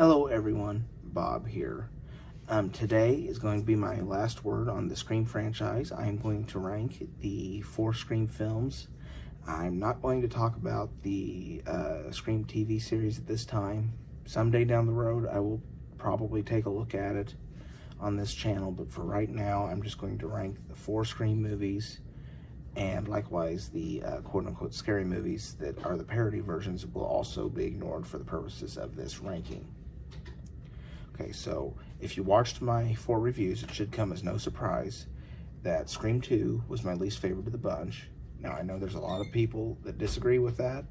Hello everyone, Bob here. Today is going to be my last word on the Scream franchise. I am going to rank the 4 Scream films. I'm not going to talk about the Scream TV series at this time. Someday down the road I will probably take a look at it on this channel, but for right now I'm just going to rank the 4 Scream movies, and likewise the quote-unquote scary movies that are the parody versions will also be ignored for the purposes of this ranking. Okay, so if you watched my 4 reviews, it should come as no surprise that Scream 2 was my least favorite of the bunch. Now, I know there's a lot of people that disagree with that.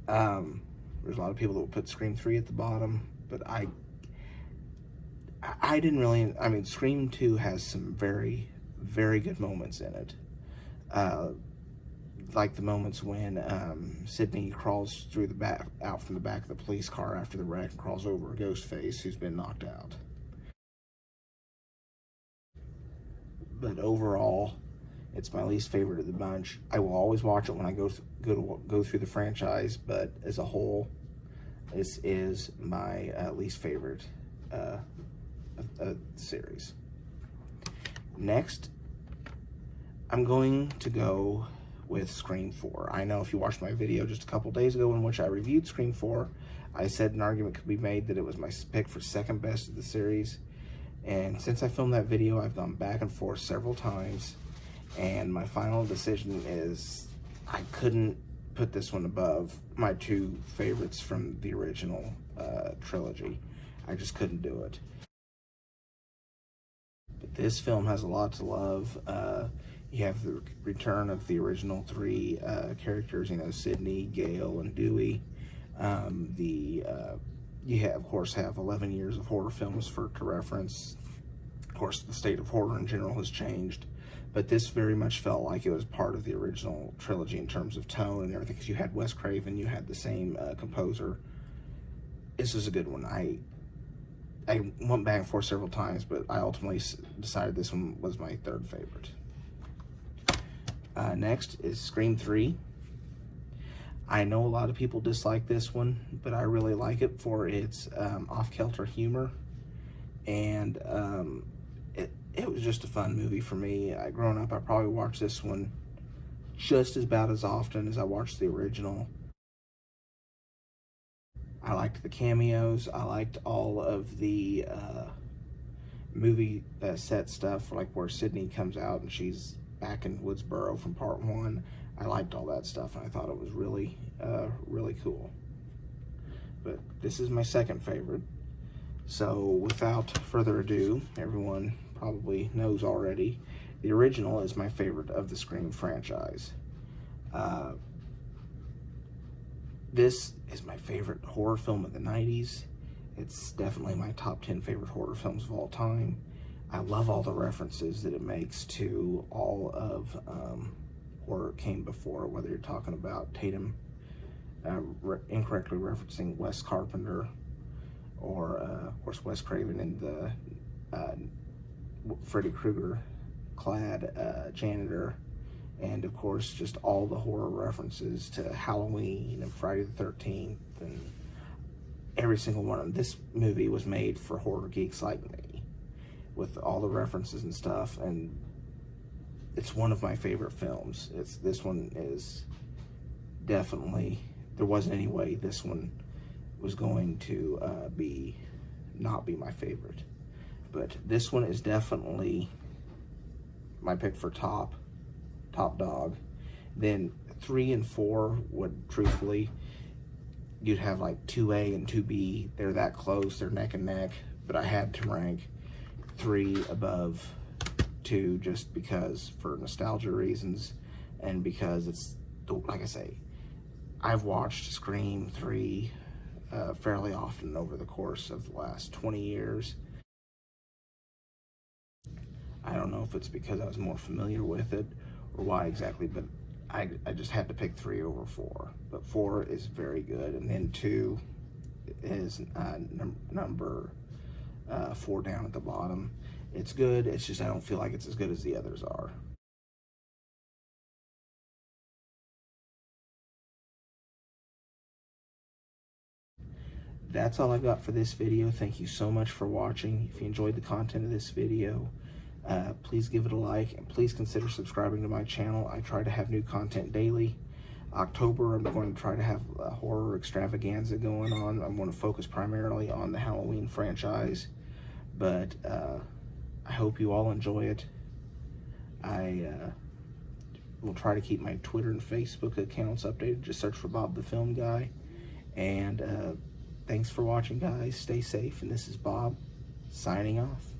There's a lot of people that will put Scream 3 at the bottom, but I didn't really, Scream 2 has some very, very good moments in it. Like the moments when Sidney crawls through the back, out from the back of the police car after the wreck, and crawls over a ghost face who's been knocked out. But overall, it's my least favorite of the bunch. I will always watch it when I go through the franchise, but as a whole, this is my least favorite of the series. Next, I'm going to go with Scream 4. I know if you watched my video just a couple days ago in which I reviewed Scream 4, I said an argument could be made that it was my pick for second best of the series. And since I filmed that video, I've gone back and forth several times, and my final decision is I couldn't put this one above my 2 favorites from the original trilogy. I just couldn't do it. But this film has a lot to love. You have the return of the original 3 characters, Sidney, Gale, and Dewey. You of course have 11 years of horror films to reference. Of course, the state of horror in general has changed, but this very much felt like it was part of the original trilogy in terms of tone and everything, because you had Wes Craven, you had the same composer. This is a good one. I went back and forth several times, but I ultimately decided this one was my 3rd favorite. Next is Scream 3. I know a lot of people dislike this one, but I really like it for its off-kilter humor, and it was just a fun movie for me. Growing up, I probably watched this one just about as often as I watched the original. I liked the cameos. I liked all of the movie set stuff, like where Sidney comes out and she's back in Woodsboro from part 1. I liked all that stuff, and I thought it was really, really cool. But this is my 2nd favorite. So without further ado, everyone probably knows already, the original is my favorite of the Scream franchise. This is my favorite horror film of the 90s. It's definitely my top 10 favorite horror films of all time. I love all the references that it makes to all of horror came before, whether you're talking about Tatum incorrectly referencing Wes Carpenter, or of course Wes Craven in the Freddy Krueger clad janitor, and of course just all the horror references to Halloween and Friday the 13th, and every single one of them. This movie was made for horror geeks like me, with all the references and stuff, and it's one of my favorite films. This one is definitely, there wasn't any way this one was going to not be my favorite, but this one is definitely my pick for top dog. Then 3 and 4 would, truthfully, you'd have like 2A and 2B. They're that close, they're neck and neck, but I had to rank 3 above 2 just because, for nostalgia reasons, and because it's, like I say, I've watched Scream 3 fairly often over the course of the last 20 years. I don't know if it's because I was more familiar with it or why exactly, but I just had to pick 3 over 4. But 4 is very good, and then 2 is number 4 down at the bottom. It's good, it's just I don't feel like it's as good as the others are. that's all I've got for this video. Thank you so much for watching. If you enjoyed the content of this video, please give it a like, and please consider subscribing to my channel. I try to have new content daily. October, I'm going to try to have a horror extravaganza going on. I'm going to focus primarily on the Halloween franchise, but I hope you all enjoy it. I will try to keep my Twitter and Facebook accounts updated. Just search for Bob the Film Guy. And thanks for watching, guys. Stay safe. And this is Bob signing off.